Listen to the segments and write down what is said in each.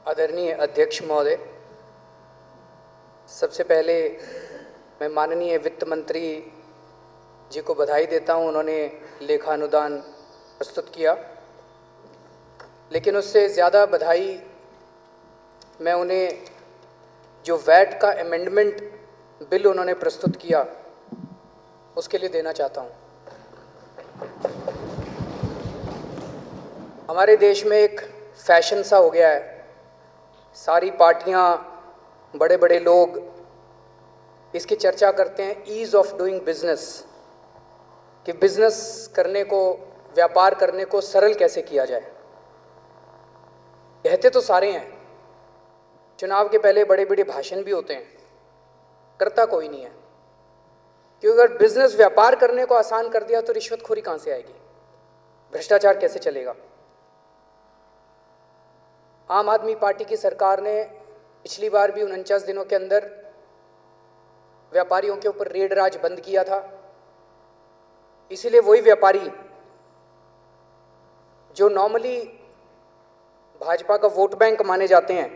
आदरणीय अध्यक्ष महोदय, सबसे पहले मैं माननीय वित्त मंत्री जी को बधाई देता हूं। उन्होंने लेखानुदान प्रस्तुत किया, लेकिन उससे ज़्यादा बधाई मैं उन्हें जो वैट का अमेंडमेंट बिल उन्होंने प्रस्तुत किया उसके लिए देना चाहता हूं। हमारे देश में एक फैशन सा हो गया है, सारी पार्टियां, बड़े बड़े लोग इसकी चर्चा करते हैं ईज़ ऑफ डूइंग बिजनेस, कि बिजनेस करने को, व्यापार करने को सरल कैसे किया जाए। कहते तो सारे हैं, चुनाव के पहले बड़े बड़े भाषण भी होते हैं, करता कोई नहीं है। क्योंकि अगर बिजनेस व्यापार करने को आसान कर दिया तो रिश्वतखोरी कहां से आएगी, भ्रष्टाचार कैसे चलेगा। आम आदमी पार्टी की सरकार ने पिछली बार भी 49 दिनों के अंदर व्यापारियों के ऊपर रेड राज बंद किया था। इसीलिए वही व्यापारी जो नॉर्मली भाजपा का वोट बैंक माने जाते हैं,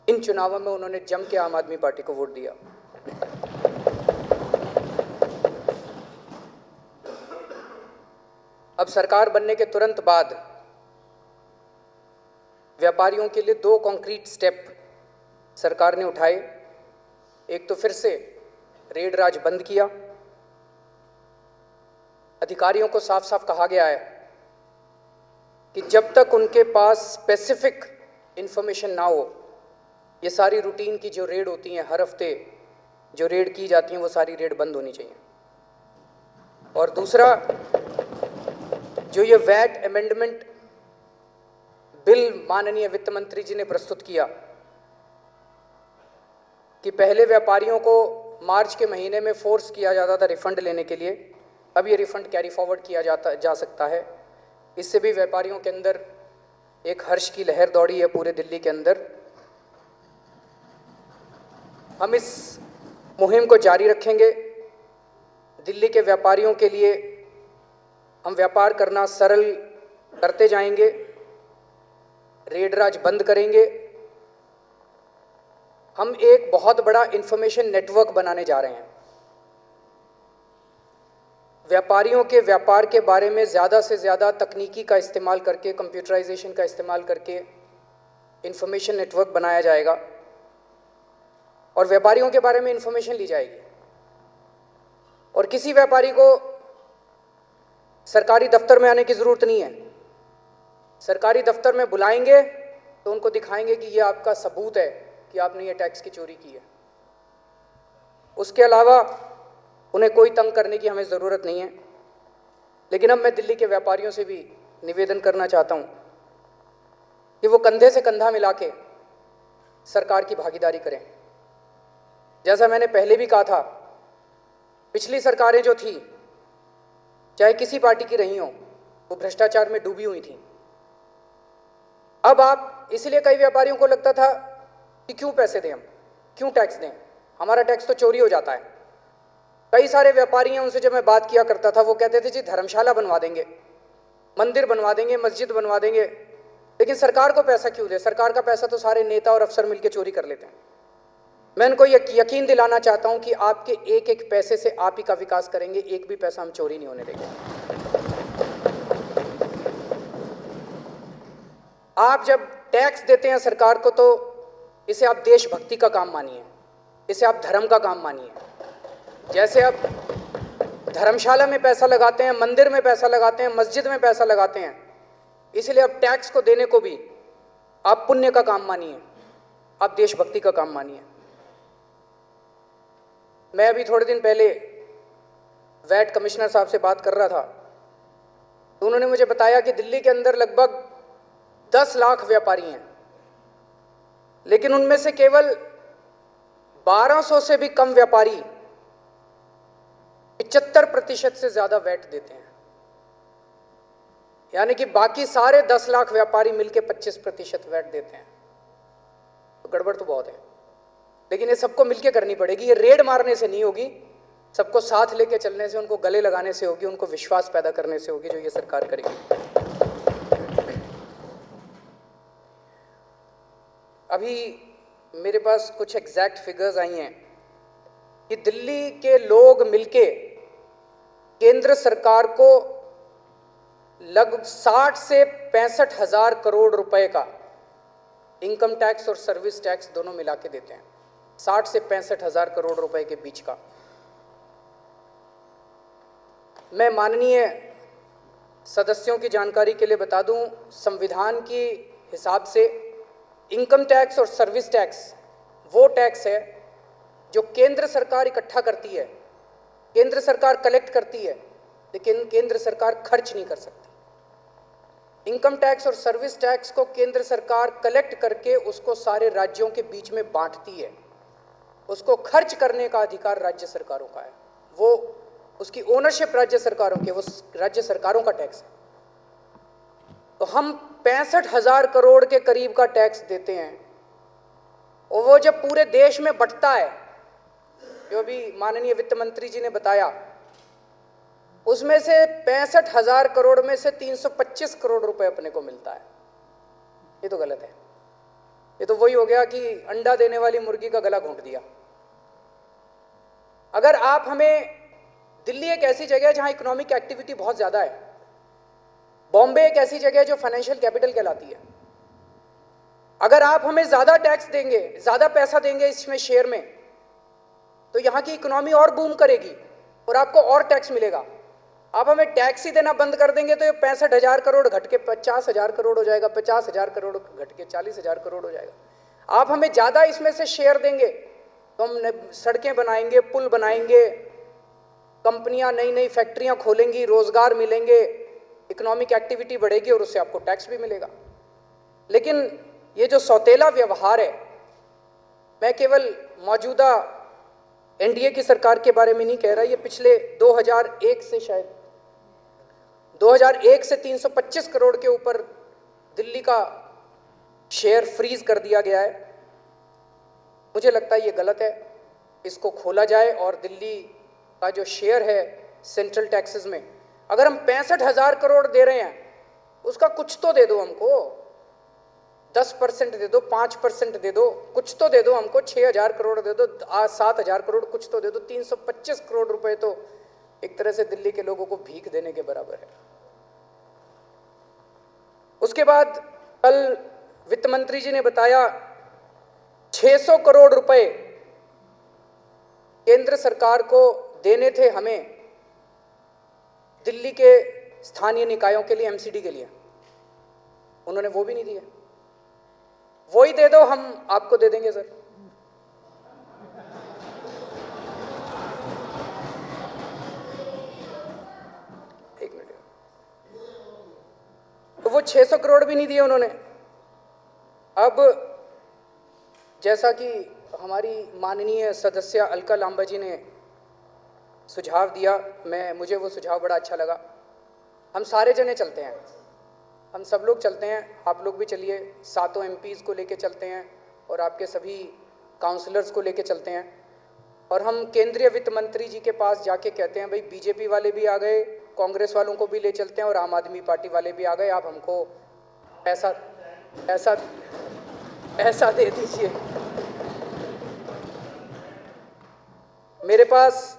इन चुनावों में उन्होंने जम के आम आदमी पार्टी को वोट दिया। अब सरकार बनने के तुरंत बाद व्यापारियों के लिए 2 कॉन्क्रीट स्टेप सरकार ने उठाए। एक तो फिर से रेड राज बंद किया। अधिकारियों को साफ साफ कहा गया है कि जब तक उनके पास स्पेसिफिक इंफॉर्मेशन ना हो, ये सारी रूटीन की जो रेड होती हैं, हर हफ्ते जो रेड की जाती हैं, वो सारी रेड बंद होनी चाहिए। और दूसरा, जो ये वैट अमेंडमेंट बिल माननीय वित्त मंत्री जी ने प्रस्तुत किया कि पहले व्यापारियों को मार्च के महीने में फोर्स किया जाता था रिफंड लेने के लिए, अब ये रिफंड कैरी फॉरवर्ड किया जा सकता है। इससे भी व्यापारियों के अंदर एक हर्ष की लहर दौड़ी है पूरे दिल्ली के अंदर। हम इस मुहिम को जारी रखेंगे। दिल्ली के व्यापारियों के लिए हम व्यापार करना सरल करते जाएंगे, रेड राज बंद करेंगे। हम एक बहुत बड़ा इंफॉर्मेशन नेटवर्क बनाने जा रहे हैं। व्यापारियों के व्यापार के बारे में ज़्यादा से ज़्यादा तकनीकी का इस्तेमाल करके, कंप्यूटराइजेशन का इस्तेमाल करके इंफॉर्मेशन नेटवर्क बनाया जाएगा और व्यापारियों के बारे में इंफॉर्मेशन ली जाएगी। और किसी व्यापारी को सरकारी दफ्तर में आने की ज़रूरत नहीं है। सरकारी दफ्तर में बुलाएंगे तो उनको दिखाएंगे कि ये आपका सबूत है कि आपने ये टैक्स की चोरी की है। उसके अलावा उन्हें कोई तंग करने की हमें ज़रूरत नहीं है। लेकिन अब मैं दिल्ली के व्यापारियों से भी निवेदन करना चाहता हूँ कि वो कंधे से कंधा मिला के सरकार की भागीदारी करें। जैसा मैंने पहले भी कहा था, पिछली सरकारें जो थी, चाहे किसी पार्टी की रही हों, वो भ्रष्टाचार में डूबी हुई थी। अब आप, इसलिए कई व्यापारियों को लगता था कि क्यों पैसे दें, हम क्यों टैक्स दें, हमारा टैक्स तो चोरी हो जाता है। कई सारे व्यापारी हैं, उनसे जब मैं बात किया करता था, वो कहते थे जी धर्मशाला बनवा देंगे, मंदिर बनवा देंगे, मस्जिद बनवा देंगे, लेकिन सरकार को पैसा क्यों दे, सरकार का पैसा तो सारे नेता और अफसर मिलकर चोरी कर लेते हैं। मैं उनको यकीन दिलाना चाहता हूं कि आपके एक एक पैसे से आप ही का विकास करेंगे, एक भी पैसा हम चोरी नहीं होने देंगे। आप जब टैक्स देते हैं सरकार को, तो इसे आप देशभक्ति का काम मानिए, इसे आप धर्म का काम मानिए। जैसे आप धर्मशाला में पैसा लगाते हैं, मंदिर में पैसा लगाते हैं, मस्जिद में पैसा लगाते हैं, इसलिए अब टैक्स को देने को भी आप पुण्य का काम मानिए, आप देशभक्ति का काम मानिए। मैं अभी थोड़े दिन पहले वैट कमिश्नर साहब से बात कर रहा था, तो उन्होंने मुझे बताया कि दिल्ली के अंदर लगभग 10 लाख व्यापारी हैं, लेकिन उनमें से केवल 1200 से भी कम व्यापारी 75% से ज्यादा वैट देते हैं। यानी कि बाकी सारे 10 लाख व्यापारी मिलकर 25% वैट देते हैं। तो गड़बड़ तो बहुत है, लेकिन ये सबको मिलकर करनी पड़ेगी। ये रेड मारने से नहीं होगी, सबको साथ लेके चलने से, उनको गले लगाने से होगी, उनको विश्वास पैदा करने से होगी, जो ये सरकार करेगी। अभी मेरे पास कुछ एग्जैक्ट फिगर्स आई हैं कि दिल्ली के लोग मिलके केंद्र सरकार को लगभग 60 से 65 हजार करोड़ रुपए का इनकम टैक्स और सर्विस टैक्स दोनों मिला के देते हैं। 60 से 65 हजार करोड़ रुपए के बीच का। मैं माननीय सदस्यों की जानकारी के लिए बता दूं, संविधान के हिसाब से इनकम टैक्स और सर्विस टैक्स वो टैक्स है जो केंद्र सरकार इकट्ठा करती है, केंद्र सरकार कलेक्ट करती है, लेकिन केंद्र सरकार खर्च नहीं कर सकती। इनकम टैक्स और सर्विस टैक्स को केंद्र सरकार कलेक्ट करके उसको सारे राज्यों के बीच में बांटती है। उसको खर्च करने का अधिकार राज्य सरकारों का है, वो उसकी ओनरशिप राज्य सरकारों की, वो राज्य सरकारों का टैक्स है। तो हम 65 हजार करोड़ के करीब का टैक्स देते हैं, और वो जब पूरे देश में बंटता है, जो भी माननीय वित्त मंत्री जी ने बताया, उसमें से 65 हजार करोड़ में से 325 करोड़ रुपए अपने को मिलता है। ये तो गलत है। ये तो वही हो गया कि अंडा देने वाली मुर्गी का गला घोंट दिया। अगर आप हमें, दिल्ली एक ऐसी जगह है जहां इकोनॉमिक एक्टिविटी बहुत ज्यादा है, बॉम्बे एक ऐसी जगह है जो फाइनेंशियल कैपिटल कहलाती है। अगर आप हमें ज्यादा टैक्स देंगे, ज्यादा पैसा देंगे इसमें शेयर में, तो यहां की इकोनॉमी और बूम करेगी और आपको और टैक्स मिलेगा। आप हमें टैक्स ही देना बंद कर देंगे तो ये 65 हजार करोड़ घट के 50 हजार करोड़ हो जाएगा, 50 हजार करोड़ घट के 40 हजार करोड़ हो जाएगा। आप हमें ज्यादा इसमें से शेयर देंगे तो हम सड़कें बनाएंगे, पुल बनाएंगे, कंपनियां नई नई फैक्ट्रियां खोलेंगी, रोजगार मिलेंगे, इकोनॉमिक एक्टिविटी बढ़ेगी और उससे आपको टैक्स भी मिलेगा। लेकिन ये जो सौतेला व्यवहार है, मैं केवल मौजूदा एनडीए की सरकार के बारे में नहीं कह रहा, ये पिछले 2001 से शायद 2001 से 325 करोड़ के ऊपर दिल्ली का शेयर फ्रीज कर दिया गया है। मुझे लगता है ये गलत है, इसको खोला जाए और दिल्ली का जो शेयर है सेंट्रल टैक्सेस में, अगर हम 65 हजार करोड़ दे रहे हैं, उसका कुछ तो दे दो हमको, 10% दे दो, 5% दे दो, कुछ तो दे दो हमको। 6 हजार करोड़ दे दो, 7 हजार करोड़ कुछ तो दे दो। 325 करोड़ रुपए तो एक तरह से दिल्ली के लोगों को भीख देने के बराबर है। उसके बाद कल वित्त मंत्री जी ने बताया 600 करोड़ रुपए केंद्र सरकार को देने थे हमें दिल्ली के स्थानीय निकायों के लिए, एमसीडी के लिए, उन्होंने वो भी नहीं दिए। वो ही दे दो, हम आपको दे देंगे सर। एक मिनट। तो वो 600 करोड़ भी नहीं दिए उन्होंने। अब जैसा कि हमारी माननीय सदस्य अलका लांबा जी ने सुझाव दिया, मुझे वो सुझाव बड़ा अच्छा लगा। हम सारे जने चलते हैं, हम सब लोग चलते हैं, आप लोग भी चलिए, 7 एमपीज़ को लेके चलते हैं और आपके सभी काउंसलर्स को लेके चलते हैं, और हम केंद्रीय वित्त मंत्री जी के पास जाके कहते हैं, भाई बीजेपी वाले भी आ गए, कांग्रेस वालों को भी ले चलते हैं और आम आदमी पार्टी वाले भी आ गए, आप हमको पैसा दे दीजिए। मेरे पास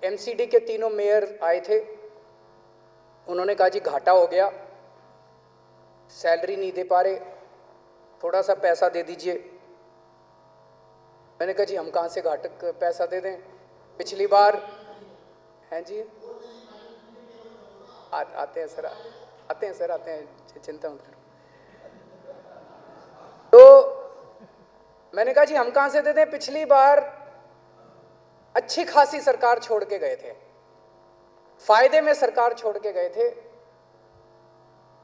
एमसीडी के तीनों मेयर आए थे, उन्होंने कहा जी घाटा हो गया, सैलरी नहीं दे पा रहे, थोड़ा सा पैसा दे दीजिए। मैंने कहा जी हम कहाँ से घाटक पैसा दे दें, पिछली बार हैं जी आते हैं सर, आते हैं, चिंता मत करो। तो मैंने कहा जी हम कहाँ से दे दें, पिछली बार अच्छी खासी सरकार छोड़ के गए थे, फायदे में सरकार छोड़ के गए थे,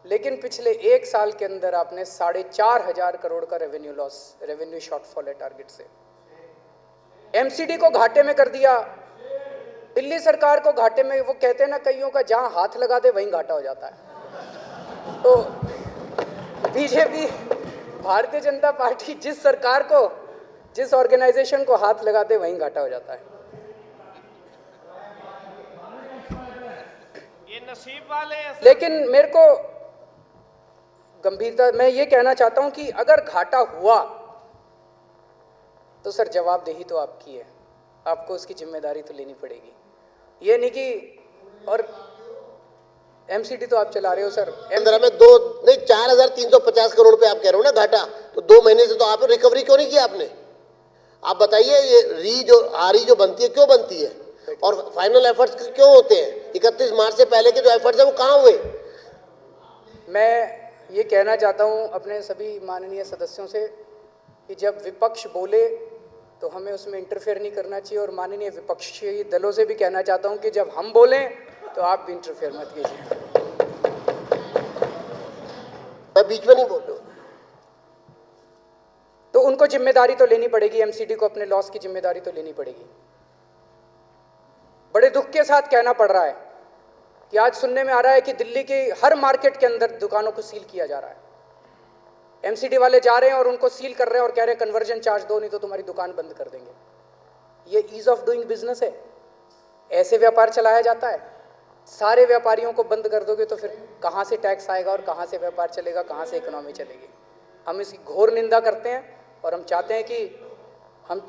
लेकिन पिछले 1 साल के अंदर आपने 4,500 करोड़ का रेवेन्यू शॉर्टफॉल है टारगेट से। एमसीडी को घाटे में कर दिया, दिल्ली सरकार को घाटे में। वो कहते हैं ना, कईयों का जहां हाथ लगा दे वहीं घाटा हो जाता है। तो बीजेपी, भारतीय जनता पार्टी जिस सरकार को, जिस ऑर्गेनाइजेशन को हाथ लगा दे वहीं घाटा हो जाता है। ये नसीब वाले। लेकिन मेरे को गंभीरता, मैं ये कहना चाहता हूं कि अगर घाटा हुआ तो सर जवाबदेही तो आपकी है, आपको उसकी जिम्मेदारी तो लेनी पड़ेगी। ये नहीं कि, और एमसीडी तो आप चला रहे हो सर, 15 में 4,350 करोड़ रुपए आप कह रहे हो ना घाटा, तो 2 महीने से तो आप रिकवरी क्यों नहीं किया आपने? आप बताइए, ये आरी जो बनती है क्यों बनती है, और फाइनल एफर्ट्स क्यों होते हैं? 31 मार्च से पहले के जो एफर्ट्स है वो कहाँ हुए? मैं ये कहना चाहता हूँ अपने सभी माननीय सदस्यों से कि जब विपक्ष बोले तो हमें उसमें इंटरफेयर नहीं करना चाहिए, और माननीय विपक्षी दलों से भी कहना चाहता हूँ कि जब हम बोलें तो आप भी इंटरफेयर मत कीजिए। मैं बीच में नहीं बोल रहा हूँ। तो उनको जिम्मेदारी तो लेनी पड़ेगी, एमसीडी को अपने लॉस की जिम्मेदारी तो लेनी पड़ेगी। बड़े दुख के साथ कहना पड़ रहा है कि आज सुनने में आ रहा है कि दिल्ली के हर मार्केट के अंदर दुकानों को सील किया जा रहा है। एमसीडी वाले जा रहे हैं और उनको सील कर रहे हैं और कह रहे हैं कन्वर्जन चार्ज दो नहीं तो तुम्हारी दुकान बंद कर देंगे। ये ईज ऑफ डूइंग बिजनेस है, ऐसे व्यापार चलाया जाता है। सारे व्यापारियों को बंद कर दोगे तो फिर कहाँ से टैक्स आएगा और कहाँ से व्यापार चलेगा, कहाँ से इकोनॉमी चलेगी। हम इसकी घोर निंदा करते हैं और हम चाहते हैं कि हम,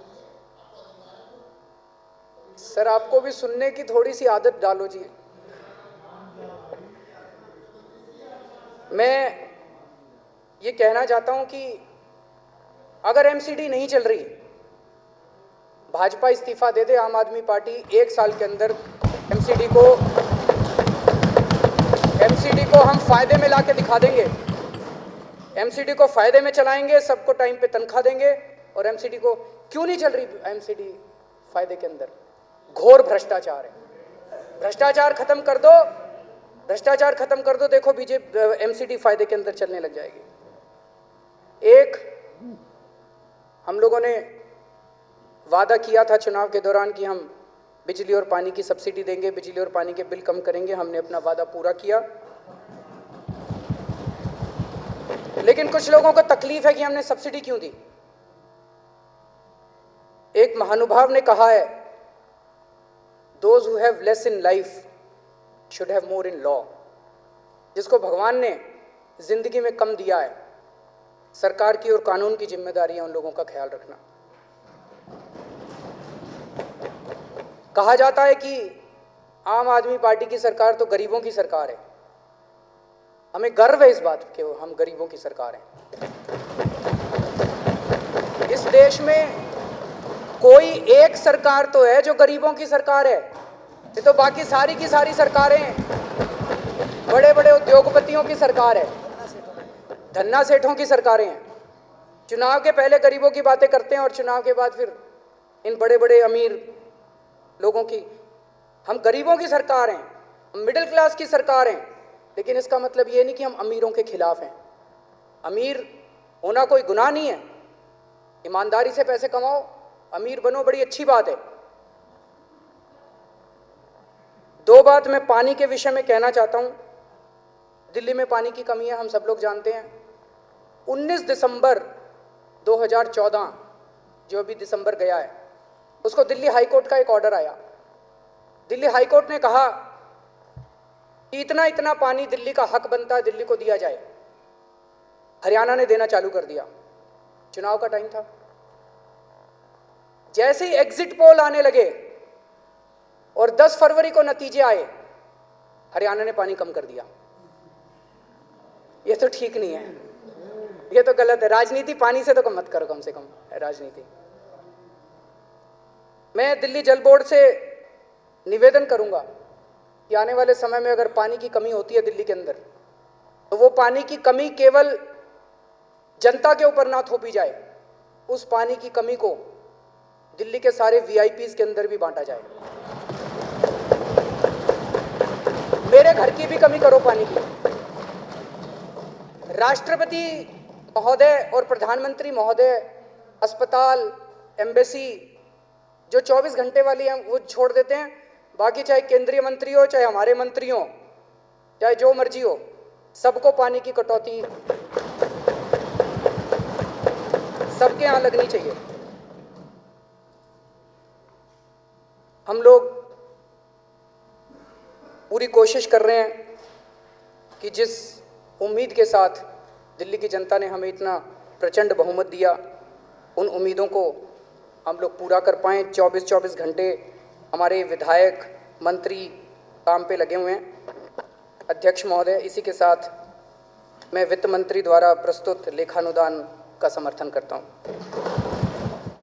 सर आपको भी सुनने की थोड़ी सी आदत डालो जी। मैं ये कहना चाहता हूं कि अगर एमसीडी नहीं चल रही, भाजपा इस्तीफा दे दे, आम आदमी पार्टी 1 साल के अंदर एमसीडी को हम फायदे में लाके दिखा देंगे। एमसीडी को फायदे में चलाएंगे, सबको टाइम पे तनख्वाह देंगे। और एमसीडी को क्यों नहीं चल रही एमसीडी फायदे के अंदर? घोर भ्रष्टाचार है। भ्रष्टाचार खत्म कर दो, भ्रष्टाचार खत्म कर दो, देखो बीजेपी एमसीडी फायदे के अंदर चलने लग जाएगी। एक हम लोगों ने वादा किया था चुनाव के दौरान कि हम बिजली और पानी की सब्सिडी देंगे, बिजली और पानी के बिल कम करेंगे। हमने अपना वादा पूरा किया, लेकिन कुछ लोगों को तकलीफ है कि हमने सब्सिडी क्यों दी। एक महानुभाव ने कहा है, Those who have less in life should have more in law। जिसको भगवान ने जिंदगी में कम दिया है, सरकार की और कानून की जिम्मेदारी है उन लोगों का ख्याल रखना। कहा जाता है कि आम आदमी पार्टी की सरकार तो गरीबों की सरकार है। हमें गर्व है इस बात के, हम गरीबों की सरकार हैं। इस देश में कोई एक सरकार तो है जो गरीबों की सरकार है, ये तो बाकी सारी की सारी सरकारें बड़े बड़े उद्योगपतियों की सरकार है, धन्ना सेठों की सरकारें हैं। चुनाव के पहले गरीबों की बातें करते हैं और चुनाव के बाद फिर इन बड़े बड़े अमीर लोगों की। हम गरीबों की सरकार हैं, हम मिडिल क्लास की सरकार हैं, लेकिन इसका मतलब ये नहीं कि हम अमीरों के खिलाफ हैं। अमीर होना कोई गुनाह नहीं है, ईमानदारी से पैसे कमाओ, अमीर बनो, बड़ी अच्छी बात है। 2 बात मैं पानी के विषय में कहना चाहता हूं। दिल्ली में पानी की कमी है, हम सब लोग जानते हैं। 19 दिसंबर 2014, जो अभी दिसंबर गया है, उसको दिल्ली हाईकोर्ट का एक ऑर्डर आया। दिल्ली हाईकोर्ट ने कहा कि इतना इतना पानी दिल्ली का हक बनता है, दिल्ली को दिया जाए। हरियाणा ने देना चालू कर दिया। चुनाव का टाइम था। जैसे ही एग्जिट पोल आने लगे और 10 फरवरी को नतीजे आए, हरियाणा ने पानी कम कर दिया। ये तो ठीक नहीं है, ये तो गलत है। राजनीति पानी से तो कम मत करो, कम से कम राजनीति। मैं दिल्ली जल बोर्ड से निवेदन करूंगा कि आने वाले समय में अगर पानी की कमी होती है दिल्ली के अंदर, तो वो पानी की कमी केवल जनता के ऊपर ना थोपी जाए, उस पानी की कमी को दिल्ली के सारे वीआईपीज के अंदर भी बांटा जाए। मेरे घर की भी कमी करो पानी की। राष्ट्रपति महोदय और प्रधानमंत्री महोदय अस्पताल, एम्बेसी जो 24 घंटे वाली हैं वो छोड़ देते हैं, बाकी चाहे केंद्रीय मंत्री हो, चाहे हमारे मंत्री हो, चाहे जो मर्जी हो, सबको पानी की कटौती सबके यहाँ लगनी चाहिए। हम लोग पूरी कोशिश कर रहे हैं कि जिस उम्मीद के साथ दिल्ली की जनता ने हमें इतना प्रचंड बहुमत दिया, उन उम्मीदों को हम लोग पूरा कर पाएँ। 24-24 घंटे हमारे विधायक, मंत्री काम पे लगे हुए हैं। अध्यक्ष महोदय, इसी के साथ मैं वित्त मंत्री द्वारा प्रस्तुत लेखानुदान का समर्थन करता हूँ।